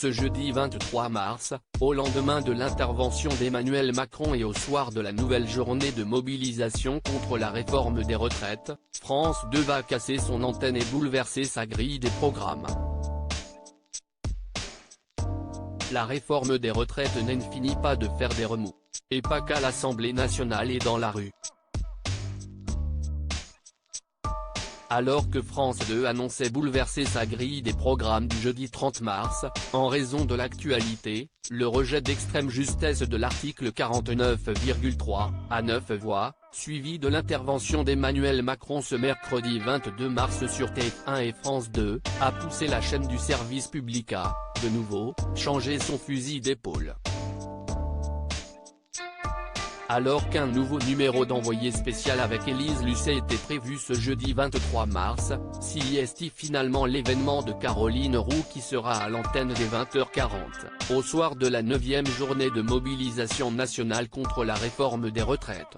Ce jeudi 23 mars, au lendemain de l'intervention d'Emmanuel Macron et au soir de la nouvelle journée de mobilisation contre la réforme des retraites, France 2 va casser son antenne et bouleverser sa grille des programmes. La réforme des retraites ne finit pas de faire des remous. Et pas qu'à l'Assemblée nationale et dans la rue. Alors que France 2 annonçait bouleverser sa grille des programmes du jeudi 30 mars, en raison de l'actualité, le rejet d'extrême justesse de l'article 49,3, à 9 voix, suivi de l'intervention d'Emmanuel Macron ce mercredi 22 mars sur TF1 et France 2, a poussé la chaîne du service public à, de nouveau, changer son fusil d'épaule. Alors qu'un nouveau numéro d'envoyé spécial avec Élise Lucet était prévu ce jeudi 23 mars, s'y est finalement l'événement de Caroline Roux qui sera à l'antenne dès 20h40, au soir de la 9e journée de mobilisation nationale contre la réforme des retraites.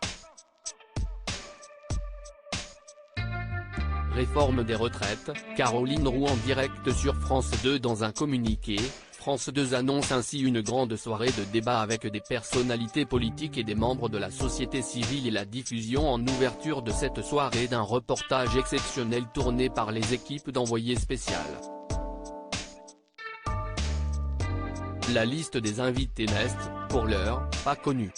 Réforme des retraites, Caroline Roux en direct sur France 2 dans un communiqué. France 2 annonce ainsi une grande soirée de débat avec des personnalités politiques et des membres de la société civile et la diffusion en ouverture de cette soirée d'un reportage exceptionnel tourné par les équipes d'envoyés spécial. La liste des invités n'est, pour l'heure, pas connue.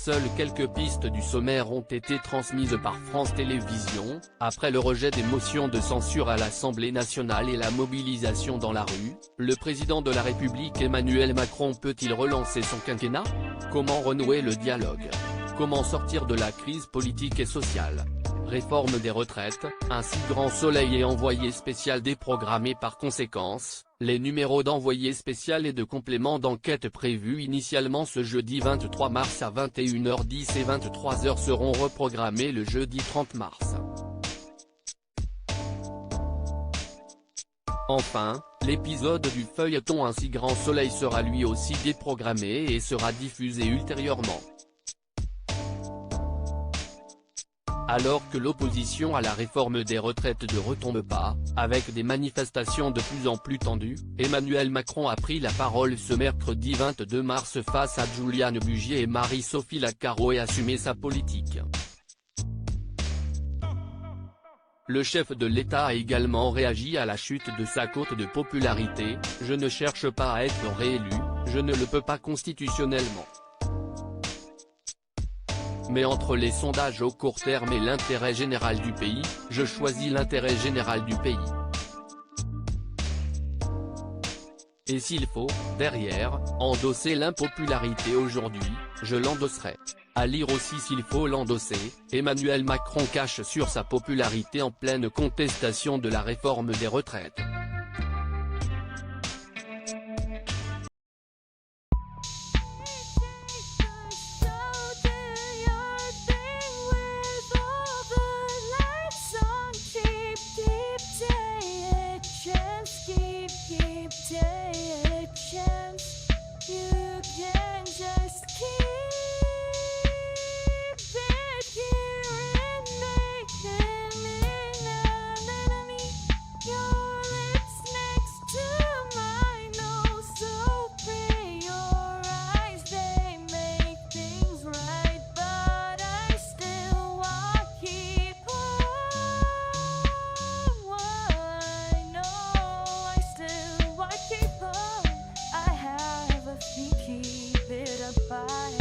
Seules quelques pistes du sommaire ont été transmises par France Télévisions, après le rejet des motions de censure à l'Assemblée nationale et la mobilisation dans la rue. Le président de la République Emmanuel Macron peut-il relancer son quinquennat? Comment renouer le dialogue? Comment sortir de la crise politique et sociale? Réforme des retraites, un si grand soleil et envoyé spécial déprogrammé par conséquence. Les numéros d'envoyé spécial et de complément d'enquête prévus initialement ce jeudi 23 mars à 21h10 et 23h seront reprogrammés le jeudi 30 mars. Enfin, l'épisode du feuilleton Un si grand soleil sera lui aussi déprogrammé et sera diffusé ultérieurement. Alors que l'opposition à la réforme des retraites ne retombe pas, avec des manifestations de plus en plus tendues, Emmanuel Macron a pris la parole ce mercredi 22 mars face à Juliane Bugier et Marie-Sophie Lacaro et assumé sa politique. Le chef de l'État a également réagi à la chute de sa cote de popularité. « Je ne cherche pas à être réélu, je ne le peux pas constitutionnellement. Mais entre les sondages au court terme et l'intérêt général du pays, je choisis l'intérêt général du pays. Et s'il faut, derrière, endosser l'impopularité aujourd'hui, je l'endosserai. » À lire aussi s'il faut l'endosser, Emmanuel Macron cache sur sa popularité en pleine contestation de la réforme des retraites. Keep it up.